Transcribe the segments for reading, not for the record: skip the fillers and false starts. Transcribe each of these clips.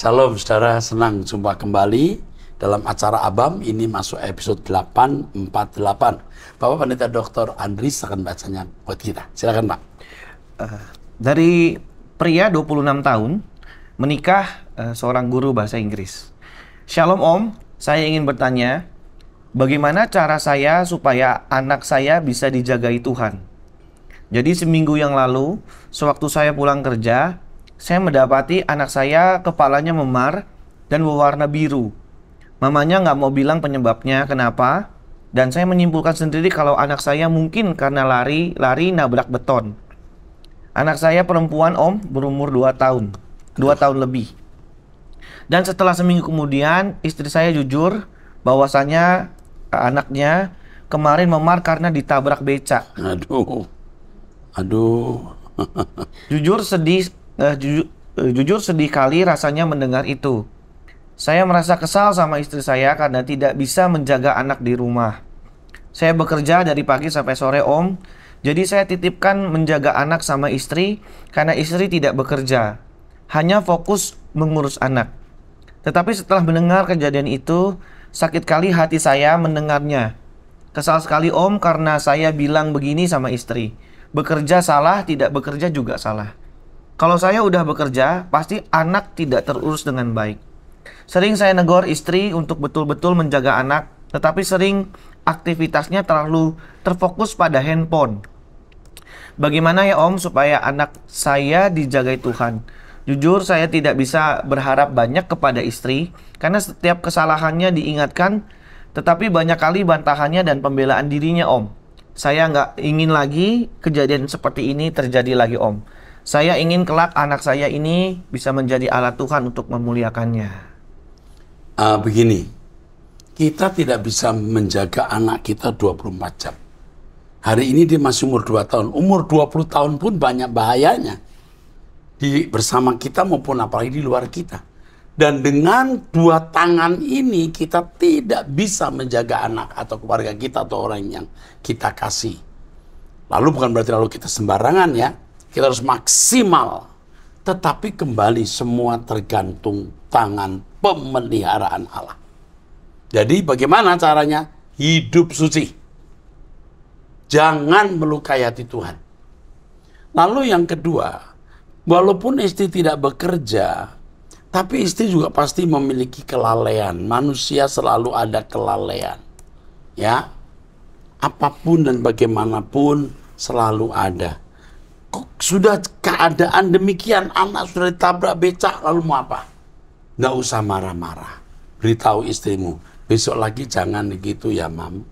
Shalom saudara, senang jumpa kembali dalam acara ABAM. Ini masuk episode 848. Bapak Pendeta Dr. Andris akan bacanya buat kita. Silakan Pak. Dari pria 26 tahun, menikah seorang guru bahasa Inggris. Shalom Om, saya ingin bertanya, bagaimana cara saya supaya anak saya bisa dijagai Tuhan? Jadi seminggu yang lalu, sewaktu saya pulang kerja, saya mendapati anak saya kepalanya memar dan berwarna biru. Mamanya nggak mau bilang penyebabnya kenapa, dan saya menyimpulkan sendiri kalau anak saya mungkin karena lari nabrak beton. Anak saya perempuan Om, berumur 2 tahun lebih. Dan setelah seminggu kemudian, istri saya jujur bahwasanya anaknya kemarin memar karena ditabrak becak. Aduh. Jujur sedih kali rasanya mendengar itu. Saya merasa kesal sama istri saya karena tidak bisa menjaga anak di rumah. Saya bekerja dari pagi sampai sore Om, jadi saya titipkan menjaga anak sama istri karena istri tidak bekerja, hanya fokus mengurus anak. Tetapi setelah mendengar kejadian itu, sakit kali hati saya mendengarnya. Kesal sekali Om karena saya bilang begini sama istri, bekerja salah, tidak bekerja juga salah. Kalau saya udah bekerja, pasti anak tidak terurus dengan baik. Sering saya negor istri untuk betul-betul menjaga anak, tetapi sering aktivitasnya terlalu terfokus pada handphone. Bagaimana ya Om supaya anak saya dijagai Tuhan? Jujur saya tidak bisa berharap banyak kepada istri, karena setiap kesalahannya diingatkan, tetapi banyak kali bantahannya dan pembelaan dirinya Om. Saya nggak ingin lagi kejadian seperti ini terjadi lagi Om. Saya ingin kelak anak saya ini bisa menjadi alat Tuhan untuk memuliakannya. Begini, kita tidak bisa menjaga anak kita 24 jam. Hari ini dia masih umur 2 tahun. Umur 20 tahun pun banyak bahayanya. Bersama kita maupun apalagi di luar kita. Dan dengan 2 tangan ini kita tidak bisa menjaga anak atau keluarga kita atau orang yang kita kasih. Lalu bukan berarti lalu kita sembarangan ya. Kita harus maksimal. Tetapi kembali semua tergantung tangan pemeliharaan Allah. Jadi bagaimana caranya? Hidup suci. Jangan melukai hati Tuhan. Lalu yang kedua, walaupun istri tidak bekerja, tapi istri juga pasti memiliki kelalaian. Manusia selalu ada kelalaian. Ya. Apapun dan bagaimanapun selalu ada. Sudah keadaan demikian, anak sudah ditabrak becak, lalu mau apa? Nggak usah marah-marah. Beritahu istrimu, besok lagi jangan gitu ya Mam.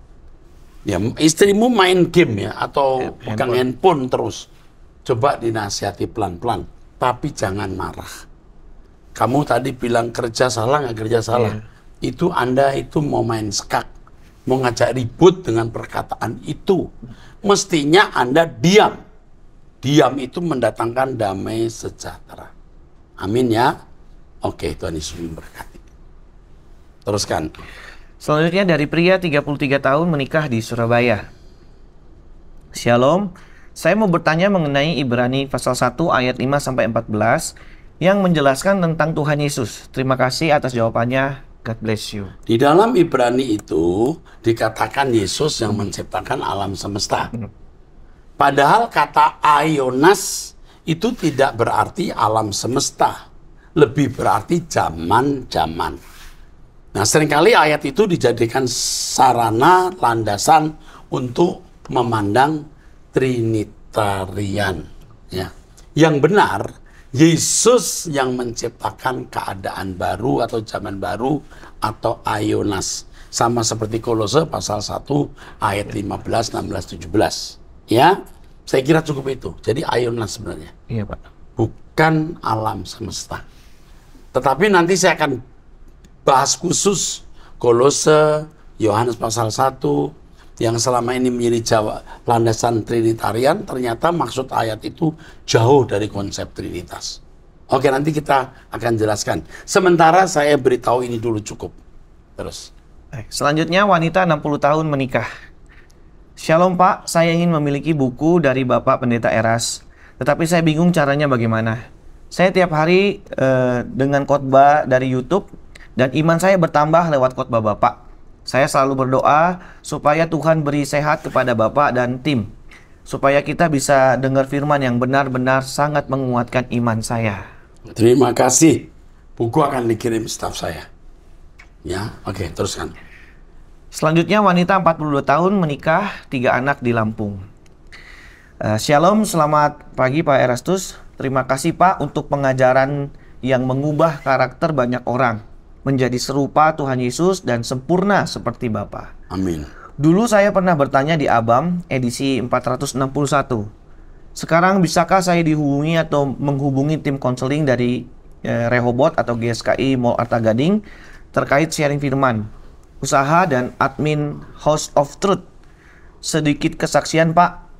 Ya, istrimu main game ya, atau pegang handphone terus. Coba dinasihati pelan-pelan, tapi jangan marah. Kamu tadi bilang kerja salah, nggak kerja salah. Itu Anda itu mau main skak, mau ngajak ribut dengan perkataan itu. Mestinya Anda diam. Diam itu mendatangkan damai sejahtera. Amin ya. Oke, Tuhan Yesus memberkati. Teruskan. Selanjutnya dari pria 33 tahun menikah di Surabaya. Shalom, saya mau bertanya mengenai Ibrani pasal 1 ayat 5-14 yang menjelaskan tentang Tuhan Yesus. Terima kasih atas jawabannya. God bless you. Di dalam Ibrani itu dikatakan Yesus yang menciptakan alam semesta. Padahal kata aionas itu tidak berarti alam semesta. Lebih berarti zaman-zaman. Nah, seringkali ayat itu dijadikan sarana landasan untuk memandang Trinitarian. Ya. Yang benar, Yesus yang menciptakan keadaan baru atau zaman baru atau aionas. Sama seperti Kolose pasal 1 ayat 15, 16, 17. Ya, saya kira cukup itu. Jadi aionas sebenarnya. Iya Pak. Bukan alam semesta. Tetapi nanti saya akan bahas khusus Kolose, Yohanes pasal 1 yang selama ini menjadi landasan Trinitarian, ternyata maksud ayat itu jauh dari konsep Trinitas. Oke, nanti kita akan jelaskan. Sementara saya beritahu ini dulu cukup. Terus. Selanjutnya wanita 60 tahun menikah. Shalom Pak, saya ingin memiliki buku dari Bapak Pendeta Eras, tetapi saya bingung caranya bagaimana. Saya tiap hari dengan khotbah dari YouTube dan iman saya bertambah lewat khotbah Bapak. Saya selalu berdoa supaya Tuhan beri sehat kepada Bapak dan tim, supaya kita bisa dengar firman yang benar-benar sangat menguatkan iman saya. Terima kasih. Buku akan dikirim staf saya. Ya, oke, teruskan. Selanjutnya wanita 42 tahun menikah, 3 anak di Lampung. Shalom, selamat pagi Pak Erastus. Terima kasih Pak untuk pengajaran yang mengubah karakter banyak orang menjadi serupa Tuhan Yesus dan sempurna seperti Bapa. Amin. Dulu saya pernah bertanya di ABAM edisi 461. Sekarang bisakah saya dihubungi atau menghubungi tim konseling dari Rehoboth atau GSKI Mall Arta Gading terkait sharing firman, usaha dan admin House of Truth? Sedikit kesaksian Pak.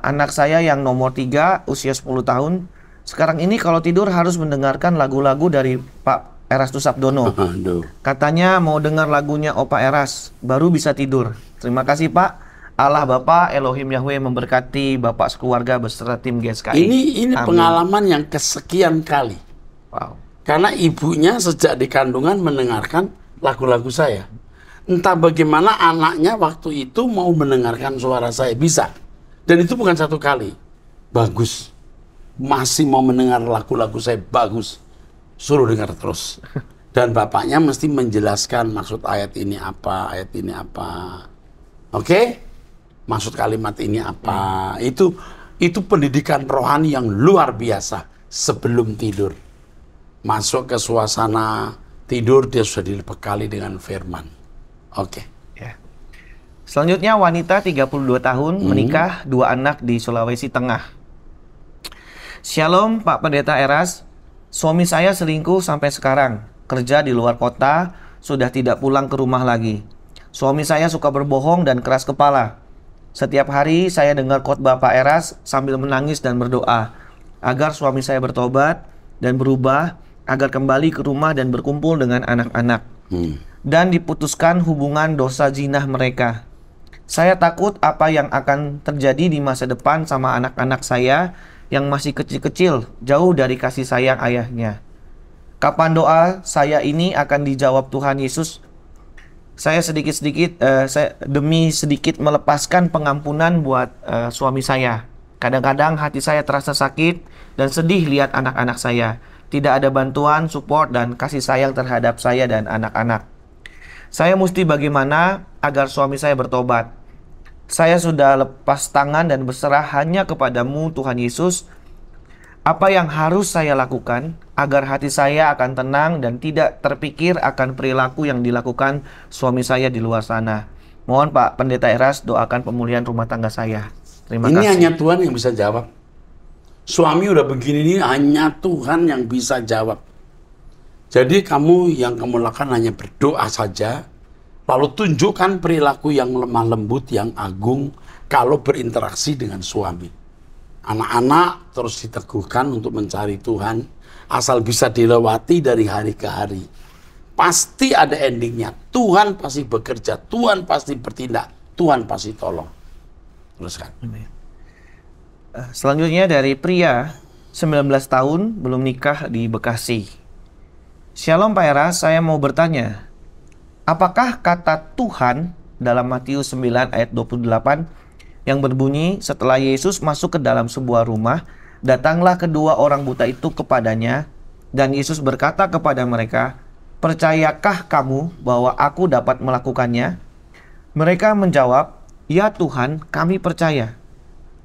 Anak saya yang nomor 3 usia 10 tahun sekarang ini kalau tidur harus mendengarkan lagu-lagu dari Pak Erastus Sabdono. Katanya mau dengar lagunya Opa Eras baru bisa tidur. Terima kasih Pak. Allah Bapa Elohim Yahweh memberkati Bapak sekeluarga beserta tim GSKI. Ini pengalaman yang kesekian kali. Wow. Karena ibunya sejak di kandungan mendengarkan lagu-lagu saya. Entah bagaimana anaknya waktu itu mau mendengarkan suara saya, bisa. Dan itu bukan satu kali. Bagus. Masih mau mendengar lagu-lagu saya, bagus. Suruh dengar terus. Dan bapaknya mesti menjelaskan maksud ayat ini apa, ayat ini apa. Oke? Maksud kalimat ini apa. Itu pendidikan rohani yang luar biasa sebelum tidur. Masuk ke suasana tidur, dia sudah dibekali dengan firman. Oke. Selanjutnya wanita 32 tahun menikah, 2 anak di Sulawesi Tengah. Shalom Pak Pendeta Eras. Suami saya selingkuh sampai sekarang. Kerja di luar kota, sudah tidak pulang ke rumah lagi. Suami saya suka berbohong dan keras kepala. Setiap hari saya dengar khotbah Pak Eras sambil menangis dan berdoa agar suami saya bertobat dan berubah, agar kembali ke rumah dan berkumpul dengan anak-anak. Dan diputuskan hubungan dosa zina mereka. Saya takut apa yang akan terjadi di masa depan sama anak-anak saya yang masih kecil-kecil, jauh dari kasih sayang ayahnya. Kapan doa saya ini akan dijawab Tuhan Yesus? Saya demi sedikit melepaskan pengampunan buat suami saya. Kadang-kadang hati saya terasa sakit dan sedih lihat anak-anak saya. Tidak ada bantuan, support, dan kasih sayang terhadap saya dan anak-anak. Saya mesti bagaimana agar suami saya bertobat? Saya sudah lepas tangan dan berserah hanya kepadamu Tuhan Yesus. Apa yang harus saya lakukan agar hati saya akan tenang dan tidak terpikir akan perilaku yang dilakukan suami saya di luar sana? Mohon Pak Pendeta Eras doakan pemulihan rumah tangga saya. Terima kasih. Ini hanya Tuhan yang bisa jawab. Suami udah begini ini hanya Tuhan yang bisa jawab. Jadi yang kamu lakukan hanya berdoa saja, lalu tunjukkan perilaku yang lemah lembut, yang agung kalau berinteraksi dengan suami. Anak-anak terus diteguhkan untuk mencari Tuhan, asal bisa dilewati dari hari ke hari. Pasti ada endingnya. Tuhan pasti bekerja, Tuhan pasti bertindak, Tuhan pasti tolong. Teruskan. Selanjutnya dari pria 19 tahun belum nikah di Bekasi. Shalom Pak Eras, saya mau bertanya, apakah kata Tuhan dalam Matius 9 ayat 28 yang berbunyi setelah Yesus masuk ke dalam sebuah rumah, datanglah kedua orang buta itu kepadanya, dan Yesus berkata kepada mereka, percayakah kamu bahwa aku dapat melakukannya? Mereka menjawab, ya Tuhan, kami percaya.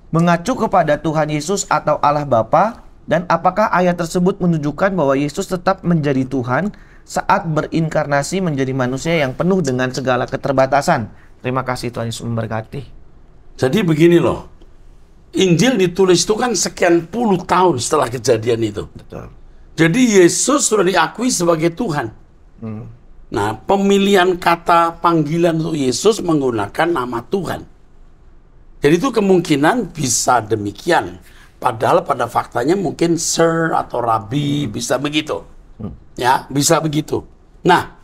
Mengacu kepada Tuhan Yesus atau Allah Bapa, dan apakah ayat tersebut menunjukkan bahwa Yesus tetap menjadi Tuhan saat berinkarnasi menjadi manusia yang penuh dengan segala keterbatasan? Terima kasih, Tuhan Yesus memberkati. Jadi begini loh, Injil ditulis itu kan sekian puluh tahun setelah kejadian itu. Betul. Jadi Yesus sudah diakui sebagai Tuhan. Nah, pemilihan kata panggilan untuk Yesus menggunakan nama Tuhan. Jadi itu kemungkinan bisa demikian. Padahal pada faktanya mungkin Sir atau Rabbi bisa begitu. Ya, bisa begitu. Nah,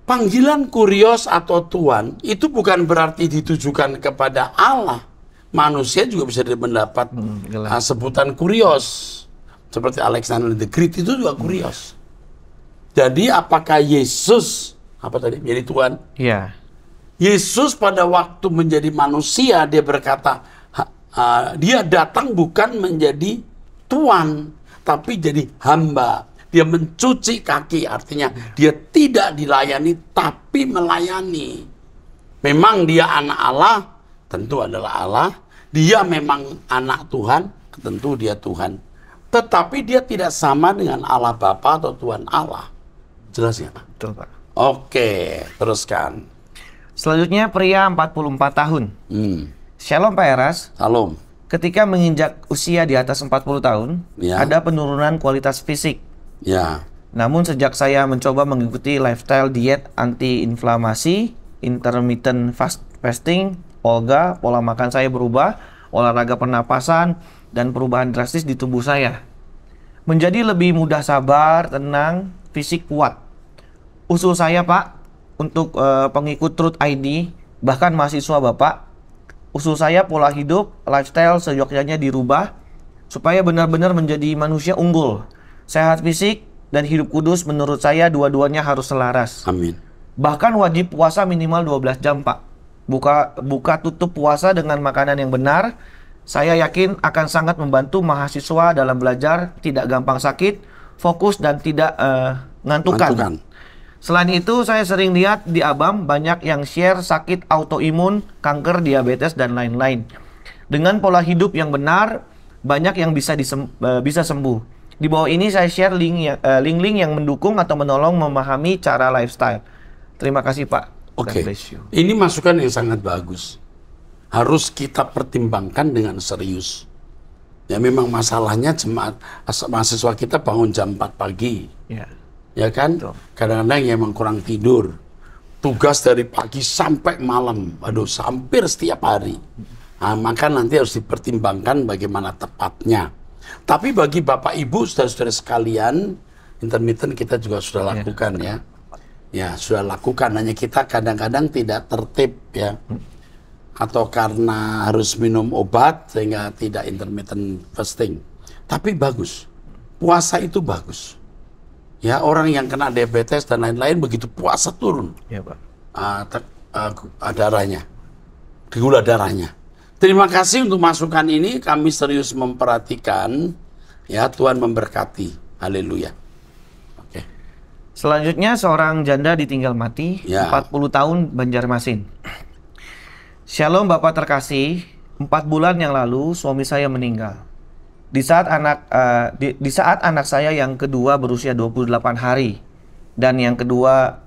panggilan kurios atau Tuhan itu bukan berarti ditujukan kepada Allah. Manusia juga bisa mendapat sebutan kurios. seperti Alexander the Great itu juga kurios. Jadi apakah Yesus apa tadi menjadi Tuhan? Iya. Yesus pada waktu menjadi manusia dia berkata dia datang bukan menjadi Tuhan tapi jadi hamba. Dia mencuci kaki, artinya dia tidak dilayani tapi melayani. Memang dia anak Allah, tentu adalah Allah. Dia memang anak Tuhan, tentu dia Tuhan. Tetapi dia tidak sama dengan Allah Bapa atau Tuhan Allah. Jelas ya, Pak? Betul, Pak. Oke, teruskan. Selanjutnya pria 44 tahun. Shalom Pak Eras. Salam. Ketika menginjak usia di atas 40 tahun, Ya. ada penurunan kualitas fisik. Ya, Namun sejak saya mencoba mengikuti lifestyle diet anti-inflamasi, intermittent fasting, olga, pola makan saya berubah, olahraga pernapasan, dan perubahan drastis di tubuh saya. Menjadi lebih mudah sabar, tenang, fisik kuat. Usul saya Pak, untuk pengikut Truth ID, bahkan mahasiswa Bapak, usul saya pola hidup, lifestyle seyogyanya dirubah, supaya benar-benar menjadi manusia unggul. Sehat fisik dan hidup kudus menurut saya dua-duanya harus selaras. amin. Bahkan wajib puasa minimal 12 jam, Pak. Buka tutup puasa dengan makanan yang benar. Saya yakin akan sangat membantu mahasiswa dalam belajar, tidak gampang sakit, fokus dan tidak ngantukan. Selain itu, saya sering lihat di Abam banyak yang share sakit autoimun, kanker, diabetes dan lain-lain. Dengan pola hidup yang benar, banyak yang bisa sembuh. Di bawah ini saya share link-link yang mendukung atau menolong memahami cara lifestyle. Terima kasih Pak. Oke, God bless you. ini masukan yang sangat bagus. Harus kita pertimbangkan dengan serius. Ya memang masalahnya jemaat mahasiswa kita bangun jam 4 pagi. Ya. Ya kan? Betul. Kadang-kadang ya emang kurang tidur. Tugas dari pagi sampai malam. Waduh, hampir setiap hari. Nah, maka nanti harus dipertimbangkan bagaimana tepatnya. Tapi bagi Bapak Ibu, saudara-saudara sekalian, intermittent kita juga sudah lakukan ya. Ya, sudah lakukan. Hanya kita kadang-kadang tidak tertib ya. Atau karena harus minum obat sehingga tidak intermittent fasting. Tapi bagus. Puasa itu bagus. Ya, orang yang kena diabetes dan lain-lain begitu puasa turun Ya Pak. darahnya, gula darahnya. Terima kasih untuk masukan ini. Kami serius memperhatikan. Ya, Tuhan memberkati. Haleluya. Oke. Selanjutnya seorang janda ditinggal mati, Ya. 40 tahun Banjarmasin. Shalom Bapak terkasih, 4 bulan yang lalu suami saya meninggal. Di saat anak saya yang kedua berusia 28 hari dan yang kedua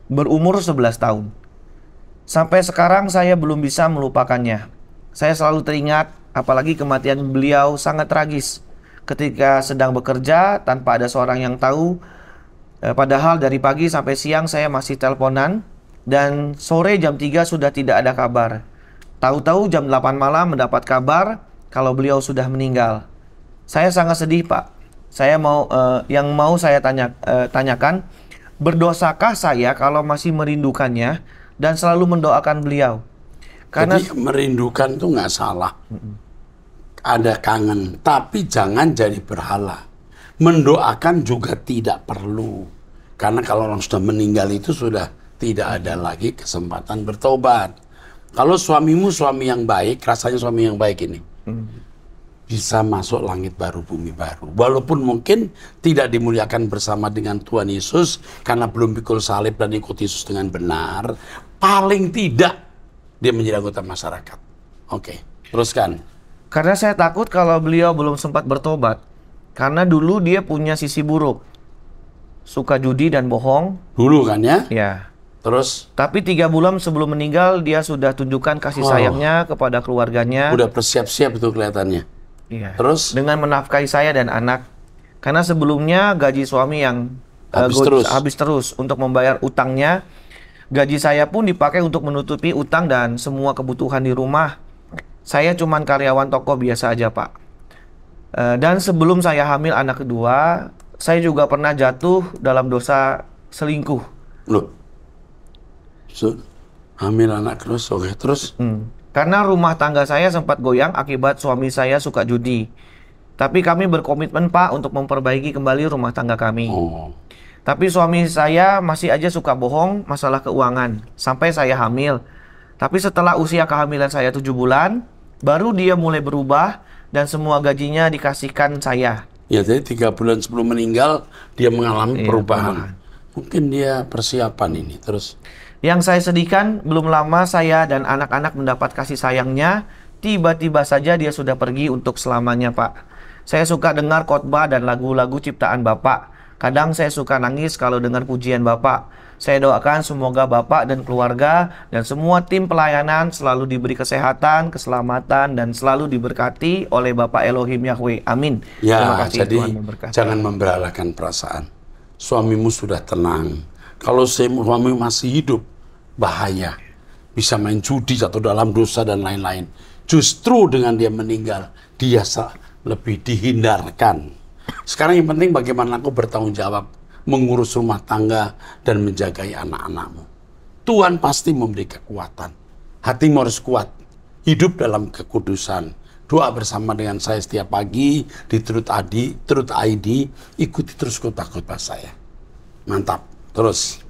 berumur 11 tahun. Sampai sekarang saya belum bisa melupakannya. Saya selalu teringat, apalagi kematian beliau sangat tragis. Ketika sedang bekerja tanpa ada seorang yang tahu, padahal dari pagi sampai siang saya masih teleponan dan sore jam 3 sudah tidak ada kabar. Tahu-tahu jam 8 malam mendapat kabar kalau beliau sudah meninggal. Saya sangat sedih, Pak. Saya mau saya tanyakan, berdosakah saya kalau masih merindukannya dan selalu mendoakan beliau? Karena Jadi merindukan itu nggak salah. Ada kangen, tapi jangan jadi berhala. Mendoakan juga tidak perlu. Karena kalau orang sudah meninggal itu sudah tidak ada lagi kesempatan bertobat. Kalau suamimu suami yang baik, rasanya suami yang baik ini bisa masuk langit baru, bumi baru. Walaupun mungkin tidak dimuliakan bersama dengan Tuhan Yesus karena belum pikul salib dan ikut Yesus dengan benar, paling tidak dia menjadi anggota masyarakat. Oke, teruskan. karena saya takut kalau beliau belum sempat bertobat. Karena dulu dia punya sisi buruk. Suka judi dan bohong. Dulu kan ya? Ya. Terus Tapi 3 bulan sebelum meninggal dia sudah tunjukkan kasih sayangnya kepada keluarganya. udah bersiap-siap itu kelihatannya. Iya. Terus Dengan menafkahi saya dan anak. Karena sebelumnya gaji suami yang habis terus untuk membayar utangnya. Gaji saya pun dipakai untuk menutupi utang dan semua kebutuhan di rumah. Saya cuman karyawan toko biasa aja, Pak. Dan sebelum saya hamil anak kedua, saya juga pernah jatuh dalam dosa selingkuh. loh, hamil anak terus, oke terus. Karena rumah tangga saya sempat goyang akibat suami saya suka judi. Tapi kami berkomitmen Pak untuk memperbaiki kembali rumah tangga kami. Oh. Tapi suami saya masih aja suka bohong masalah keuangan. Sampai saya hamil. Tapi setelah usia kehamilan saya 7 bulan, baru dia mulai berubah dan semua gajinya dikasihkan saya. Ya, jadi 3 bulan sebelum meninggal dia mengalami Iya, perubahan. Mungkin dia persiapan ini. Terus Yang saya sedihkan, belum lama saya dan anak-anak mendapat kasih sayangnya, tiba-tiba saja dia sudah pergi untuk selamanya, Pak. Saya suka dengar khotbah dan lagu-lagu ciptaan Bapak. Kadang saya suka nangis kalau dengar pujian Bapak. Saya doakan semoga Bapak dan keluarga dan semua tim pelayanan selalu diberi kesehatan, keselamatan, dan selalu diberkati oleh Bapak Elohim Yahweh. Amin. Terima ya, kasih, jadi Tuhan memberkati. jangan memberalakan perasaan. Suamimu sudah tenang. Kalau suamimu masih hidup, bahaya. Bisa main judi, jatuh dalam dosa, dan lain-lain. Justru dengan dia meninggal, dia lebih dihindarkan. Sekarang yang penting bagaimana aku bertanggung jawab mengurus rumah tangga dan menjagai anak-anakmu. Tuhan pasti memberi kekuatan. Hatimu harus kuat. Hidup dalam kekudusan. Doa bersama dengan saya setiap pagi di Truth ID. Ikuti terus khotbah saya. Mantap. Terus.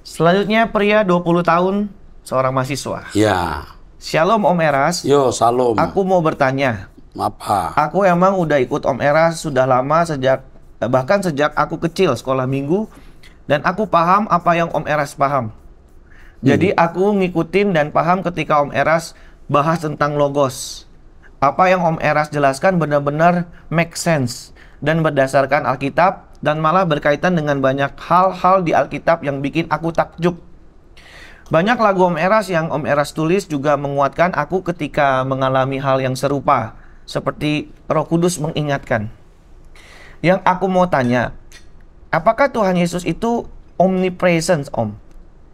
Selanjutnya pria 20 tahun, seorang mahasiswa. Ya. Shalom Om Eras. Yo, salam. Aku mau bertanya. Apa? Aku emang udah ikut Om Eras sudah lama bahkan sejak aku kecil sekolah minggu, dan aku paham apa yang Om Eras paham. Jadi aku ngikutin dan paham ketika Om Eras bahas tentang logos. Apa yang Om Eras jelaskan benar-benar make sense dan berdasarkan Alkitab, dan malah berkaitan dengan banyak hal-hal di Alkitab yang bikin aku takjub. Banyak lagu Om Eras yang Om Eras tulis juga menguatkan aku ketika mengalami hal yang serupa, seperti Roh Kudus mengingatkan. Yang aku mau tanya, apakah Tuhan Yesus itu omnipresence, Om?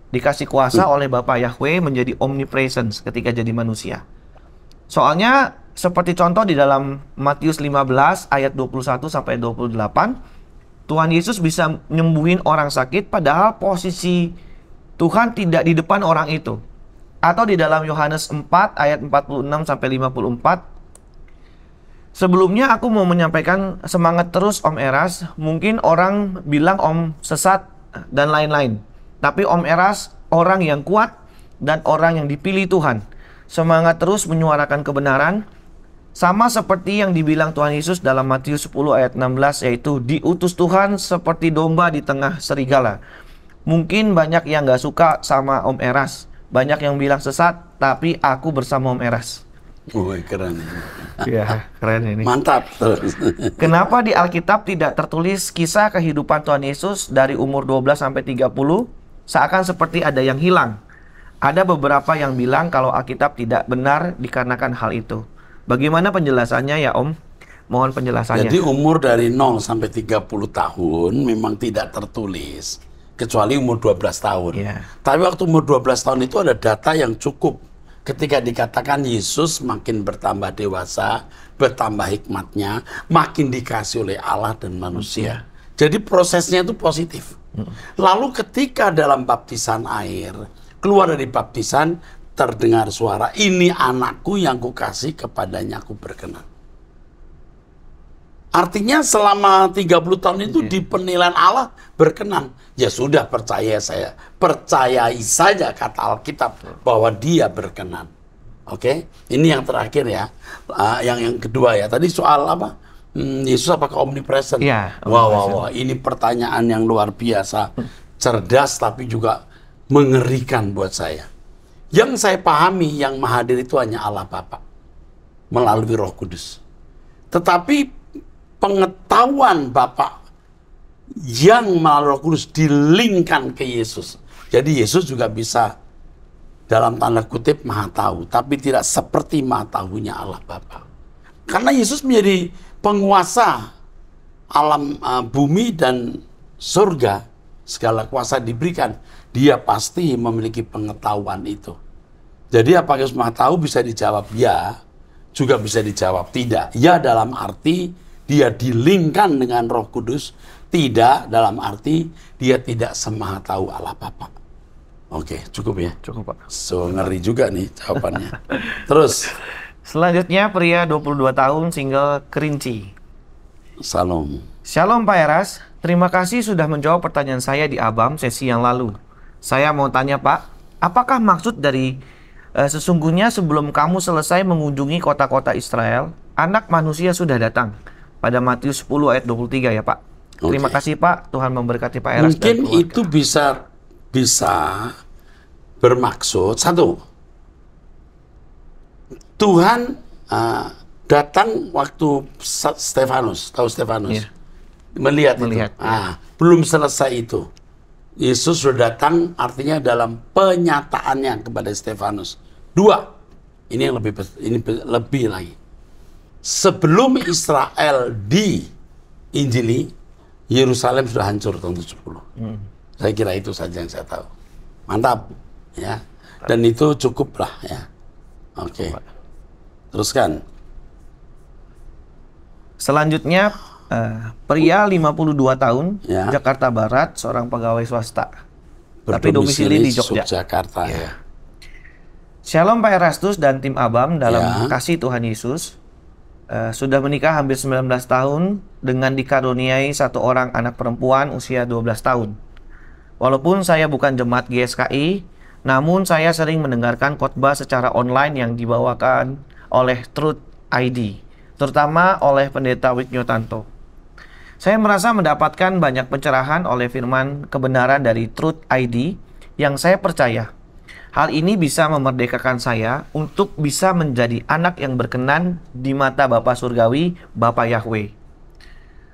Dikasih kuasa oleh Bapa Yahweh menjadi omnipresence ketika jadi manusia. Soalnya seperti contoh di dalam Matius 15 ayat 21 sampai 28, Tuhan Yesus bisa nyembuhin orang sakit padahal posisi Tuhan tidak di depan orang itu. Atau di dalam Yohanes 4 ayat 46 sampai 54. Sebelumnya aku mau menyampaikan semangat terus Om Eras. Mungkin orang bilang Om sesat dan lain-lain. Tapi Om Eras orang yang kuat dan orang yang dipilih Tuhan. Semangat terus menyuarakan kebenaran. Sama seperti yang dibilang Tuhan Yesus dalam Matius 10 ayat 16, yaitu diutus Tuhan seperti domba di tengah serigala. Mungkin banyak yang gak suka sama Om Eras. Banyak yang bilang sesat, tapi aku bersama Om Eras. Woi, keren. Ya, keren ini. Mantap. Kenapa di Alkitab tidak tertulis kisah kehidupan Tuhan Yesus dari umur 12 sampai 30? Seakan seperti ada yang hilang. Ada beberapa yang bilang kalau Alkitab tidak benar dikarenakan hal itu. Bagaimana penjelasannya ya Om? Mohon penjelasannya. Jadi umur dari 0 sampai 30 tahun memang tidak tertulis. Kecuali umur 12 tahun. Yeah. Tapi waktu umur 12 tahun itu ada data yang cukup. Ketika dikatakan Yesus makin bertambah dewasa, bertambah hikmatnya, makin dikasih oleh Allah dan manusia. Jadi prosesnya itu positif. Lalu ketika dalam baptisan air, keluar dari baptisan, terdengar suara, ini anakku yang kukasih, kepadanya aku berkenan. Artinya selama 30 tahun itu di penilaian Allah berkenan. Ya sudah, percayai saja kata Alkitab bahwa dia berkenan. Oke, ini yang terakhir ya. Yang kedua ya, tadi soal apa? Yesus apakah omnipresent? Ya, Wah, ini pertanyaan yang luar biasa. Cerdas tapi juga mengerikan buat saya. Yang saya pahami yang mahadir itu hanya Allah Bapa melalui Roh Kudus. Tetapi pengetahuan Bapa yang melalui Roh Kudus dilingkan ke Yesus. Jadi Yesus juga bisa dalam tanda kutip maha tahu, tapi tidak seperti maha tahunya Allah Bapa. Karena Yesus menjadi penguasa alam bumi dan surga, segala kuasa diberikan. Dia pasti memiliki pengetahuan itu. Jadi apakah Yesus maha tahu bisa dijawab ya, juga bisa dijawab tidak. Ya dalam arti dia dilingkan dengan Roh Kudus, tidak dalam arti dia tidak semaha tahu Allah Bapa. Oke, cukup ya? Cukup, Pak. So, ngeri juga nih jawabannya. Terus. Selanjutnya pria 22 tahun single Kerinci. Salam. Shalom Pak Eras, terima kasih sudah menjawab pertanyaan saya di Abam sesi yang lalu. Saya mau tanya Pak, apakah maksud dari sesungguhnya sebelum kamu selesai mengunjungi kota-kota Israel, anak manusia sudah datang? Pada Matius 10 ayat 23 ya Pak. Terima kasih Pak, Tuhan memberkati Pak Eras. Mungkin itu bisa bermaksud, satu, Tuhan datang waktu Stefanus, tahu Stefanus? Iya. Melihat itu. Melihat, ya. Belum selesai itu. Yesus sudah datang artinya dalam penyataannya kepada Stefanus. Dua, ini yang lebih lagi. Sebelum Israel diinjili, Yerusalem sudah hancur tahun 70. Saya kira itu saja yang saya tahu. Mantap, ya. Dan itu cukup lah, ya. Oke. Teruskan. Selanjutnya, pria 52 tahun, Ya. Jakarta Barat, seorang pegawai swasta. Tapi domisili di Jogja. Yogyakarta, ya. Shalom Pak Erastus dan tim Abam dalam Ya. kasih Tuhan Yesus. Sudah menikah hampir 19 tahun dengan dikaruniai satu orang anak perempuan usia 12 tahun. Walaupun saya bukan jemaat GSKI, namun saya sering mendengarkan khotbah secara online yang dibawakan oleh Truth ID, terutama oleh Pendeta Wignyotanto. Saya merasa mendapatkan banyak pencerahan oleh firman kebenaran dari Truth ID yang saya percaya. Hal ini bisa memerdekakan saya untuk bisa menjadi anak yang berkenan di mata Bapa Surgawi, Bapa Yahweh.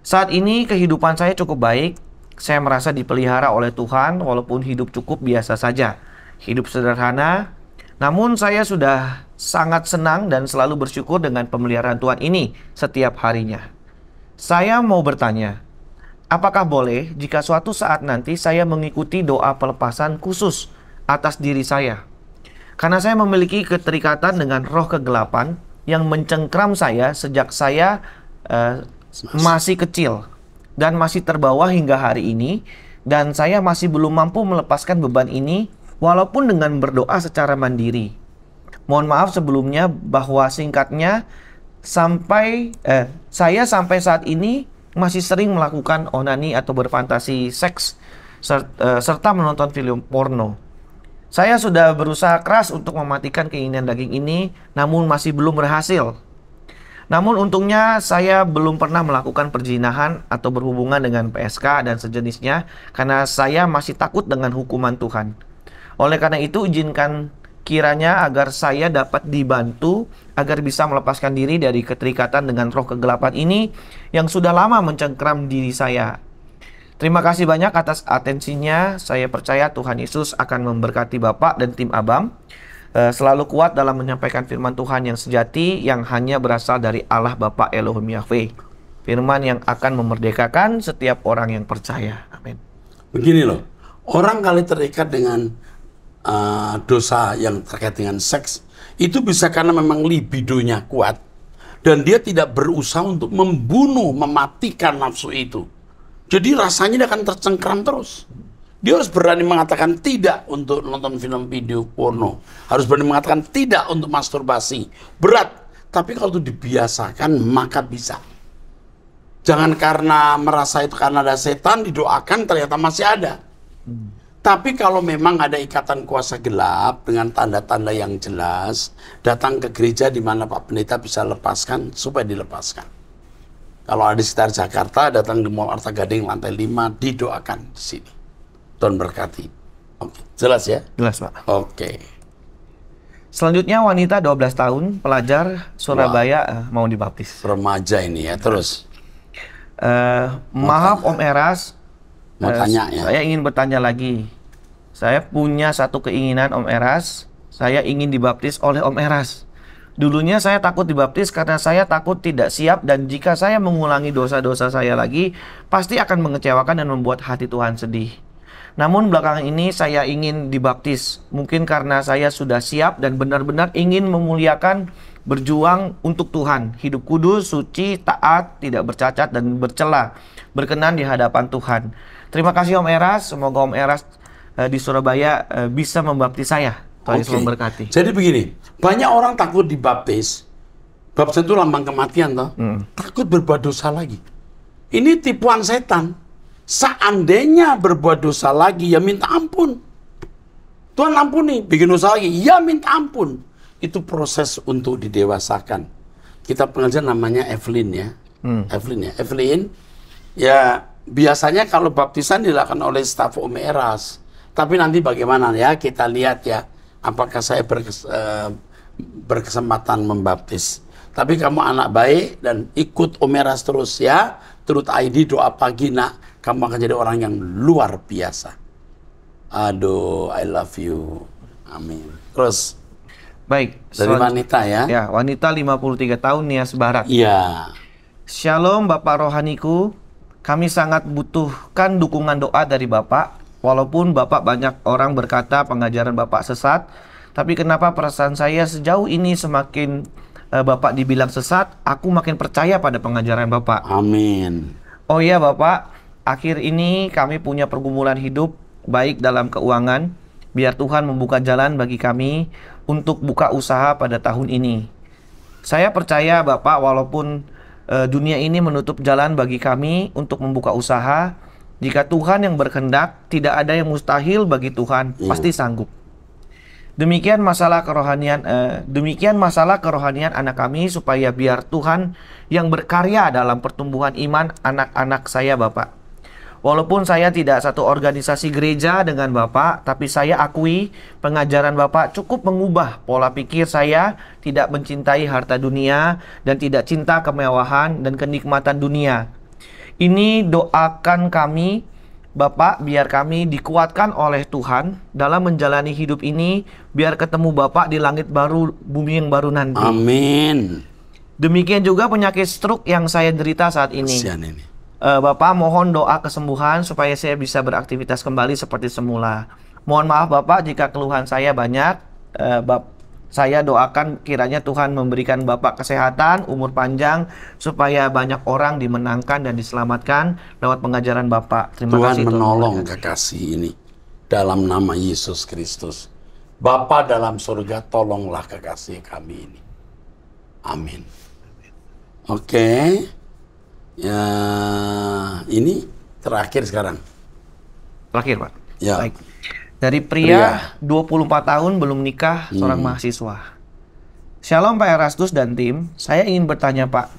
Saat ini kehidupan saya cukup baik. Saya merasa dipelihara oleh Tuhan walaupun hidup cukup biasa saja. Hidup sederhana, namun saya sudah sangat senang dan selalu bersyukur dengan pemeliharaan Tuhan ini setiap harinya. Saya mau bertanya, apakah boleh jika suatu saat nanti saya mengikuti doa pelepasan khusus atas diri saya? Karena saya memiliki keterikatan dengan roh kegelapan yang mencengkram saya sejak saya masih kecil dan masih terbawa hingga hari ini, dan saya masih belum mampu melepaskan beban ini walaupun dengan berdoa secara mandiri. Mohon maaf sebelumnya bahwa singkatnya saya sampai saat ini masih sering melakukan onani atau berfantasi seks serta menonton film porno. Saya sudah berusaha keras untuk mematikan keinginan daging ini, namun masih belum berhasil. Namun untungnya saya belum pernah melakukan perzinahan atau berhubungan dengan PSK dan sejenisnya karena saya masih takut dengan hukuman Tuhan. Oleh karena itu izinkan kiranya agar saya dapat dibantu agar bisa melepaskan diri dari keterikatan dengan roh kegelapan ini yang sudah lama mencengkram diri saya. Terima kasih banyak atas atensinya. Saya percaya Tuhan Yesus akan memberkati Bapak dan tim Abam. Selalu kuat dalam menyampaikan firman Tuhan yang sejati yang hanya berasal dari Allah Bapa Elohim Yahweh. Firman yang akan memerdekakan setiap orang yang percaya. Amin. Begini loh, orang kali terikat dengan dosa yang terkait dengan seks, itu bisa karena memang libidonya kuat. Dan dia tidak berusaha untuk membunuh, mematikan nafsu itu. Jadi rasanya dia akan tercengkram terus. Dia harus berani mengatakan tidak untuk nonton film video porno. Harus berani mengatakan tidak untuk masturbasi. Berat. Tapi kalau itu dibiasakan, maka bisa. Jangan karena merasa itu karena ada setan, didoakan ternyata masih ada. Tapi kalau memang ada ikatan kuasa gelap dengan tanda-tanda yang jelas, datang ke gereja di mana Pak Pendeta bisa lepaskan, supaya dilepaskan. Kalau ada di sekitar Jakarta, datang di Mall Arta Gading lantai 5, didoakan di sini. Tuhan berkati. Oke, jelas ya? Jelas Pak. Oke. Selanjutnya wanita 12 tahun, pelajar Surabaya mau dibaptis. Remaja ini ya, terus. Maaf Om Eras, Mau tanya ya? saya ingin bertanya lagi. Saya punya satu keinginan Om Eras, saya ingin dibaptis oleh Om Eras. Dulunya saya takut dibaptis karena saya takut tidak siap dan jika saya mengulangi dosa-dosa saya lagi, pasti akan mengecewakan dan membuat hati Tuhan sedih. Namun belakangan ini saya ingin dibaptis, mungkin karena saya sudah siap dan benar-benar ingin memuliakan, berjuang untuk Tuhan, hidup kudus, suci, taat, tidak bercacat dan bercela, berkenan di hadapan Tuhan. Terima kasih Om Eras, semoga Om Eras di Surabaya bisa membaptis saya. Tuhan Yesus memberkati. Jadi begini, banyak orang takut dibaptis. Baptis itu lambang kematian toh. Takut berbuat dosa lagi. Ini tipuan setan. Seandainya berbuat dosa lagi, ya minta ampun. Tuhan ampuni, bikin dosa lagi, ya minta ampun. Itu proses untuk didewasakan. Kita pengajar namanya Evelyn ya. Evelyn ya biasanya kalau baptisan dilakukan oleh staf Om Eras. Tapi nanti bagaimana ya, kita lihat ya. Apakah saya berkesempatan membaptis. Tapi kamu anak baik dan ikut Om Eras terus ya. Turut ID doa pagi nak. Kamu akan jadi orang yang luar biasa. Aduh, I love you. Amin. Terus. Baik. Dari wanita ya. Ya, wanita 53 tahun Nias Barat. Iya. Shalom Bapak rohaniku. Kami sangat butuhkan dukungan doa dari Bapak. Walaupun Bapak banyak orang berkata pengajaran Bapak sesat. Tapi kenapa perasaan saya sejauh ini semakin Bapak dibilang sesat, aku makin percaya pada pengajaran Bapak. Amin. Oh iya Bapak. Akhir ini kami punya pergumulan hidup, baik dalam keuangan, biar Tuhan membuka jalan bagi kami untuk buka usaha pada tahun ini. Saya percaya Bapak, walaupun dunia ini menutup jalan bagi kami untuk membuka usaha, jika Tuhan yang berkehendak, tidak ada yang mustahil bagi Tuhan, pasti sanggup. Demikian masalah kerohanian anak kami, supaya biar Tuhan yang berkarya dalam pertumbuhan iman anak-anak saya Bapak. Walaupun saya tidak satu organisasi gereja dengan Bapak, tapi saya akui pengajaran Bapak cukup mengubah pola pikir saya, tidak mencintai harta dunia dan tidak cinta kemewahan dan kenikmatan dunia. Ini doakan kami, Bapak, biar kami dikuatkan oleh Tuhan dalam menjalani hidup ini, biar ketemu Bapak di langit baru, bumi yang baru nanti. Amin. Demikian juga penyakit stroke yang saya derita saat ini. Kasihan ini. Bapak mohon doa kesembuhan supaya saya bisa beraktivitas kembali seperti semula. Mohon maaf Bapak jika keluhan saya banyak. Saya doakan kiranya Tuhan memberikan Bapak kesehatan, umur panjang, supaya banyak orang dimenangkan dan diselamatkan lewat pengajaran Bapak. Terima kasih Tuhan menolong kekasih ini dalam nama Yesus Kristus. Bapa dalam surga, tolonglah kekasih kami ini. Amin. Oke. Ya, ini terakhir sekarang. Terakhir, Pak. Ya. Baik. Dari pria 24 tahun belum nikah, seorang mahasiswa. Shalom Pak Erastus dan tim. Saya ingin bertanya, Pak.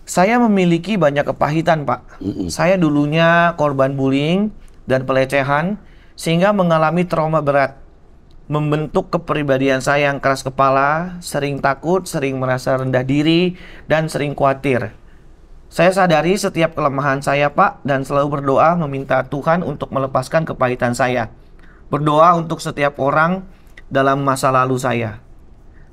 Saya memiliki banyak kepahitan, Pak. Saya dulunya korban bullying dan pelecehan, sehingga mengalami trauma berat. Membentuk kepribadian saya yang keras kepala, sering takut, sering merasa rendah diri, dan sering khawatir. Saya sadari setiap kelemahan saya, Pak, dan selalu berdoa meminta Tuhan untuk melepaskan kepahitan saya. Berdoa untuk setiap orang dalam masa lalu saya.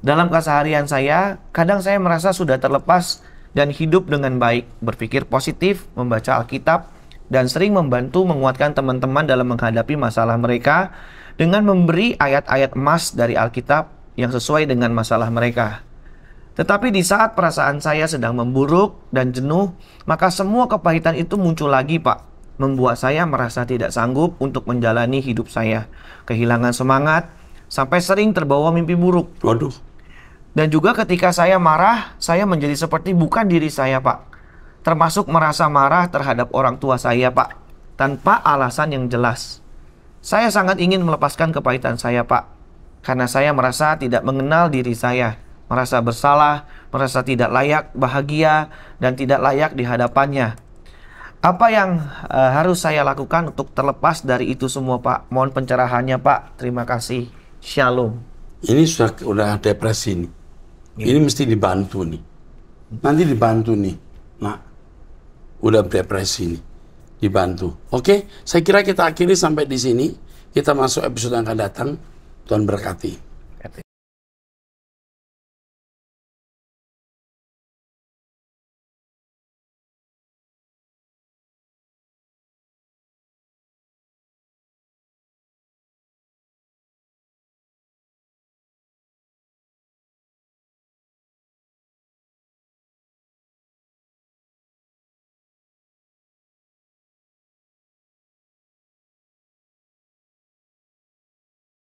Dalam keseharian saya, kadang saya merasa sudah terlepas dan hidup dengan baik, berpikir positif, membaca Alkitab, dan sering membantu menguatkan teman-teman dalam menghadapi masalah mereka dengan memberi ayat-ayat emas dari Alkitab yang sesuai dengan masalah mereka. Tetapi di saat perasaan saya sedang memburuk dan jenuh, maka semua kepahitan itu muncul lagi, Pak. Membuat saya merasa tidak sanggup untuk menjalani hidup saya. Kehilangan semangat, sampai sering terbawa mimpi buruk. Waduh. Dan juga ketika saya marah, saya menjadi seperti bukan diri saya, Pak. Termasuk merasa marah terhadap orang tua saya, Pak. Tanpa alasan yang jelas. Saya sangat ingin melepaskan kepahitan saya, Pak. Karena saya merasa tidak mengenal diri saya. Merasa bersalah, merasa tidak layak bahagia, dan tidak layak di hadapannya. Apa yang harus saya lakukan untuk terlepas dari itu semua, Pak? Mohon pencerahannya, Pak. Terima kasih. Shalom. Ini sudah depresi nih. Ini mesti dibantu nih. Nanti dibantu nih. Nah, udah depresi nih. Dibantu. Oke, saya kira kita akhiri sampai di sini. Kita masuk episode yang akan datang. Tuhan berkati.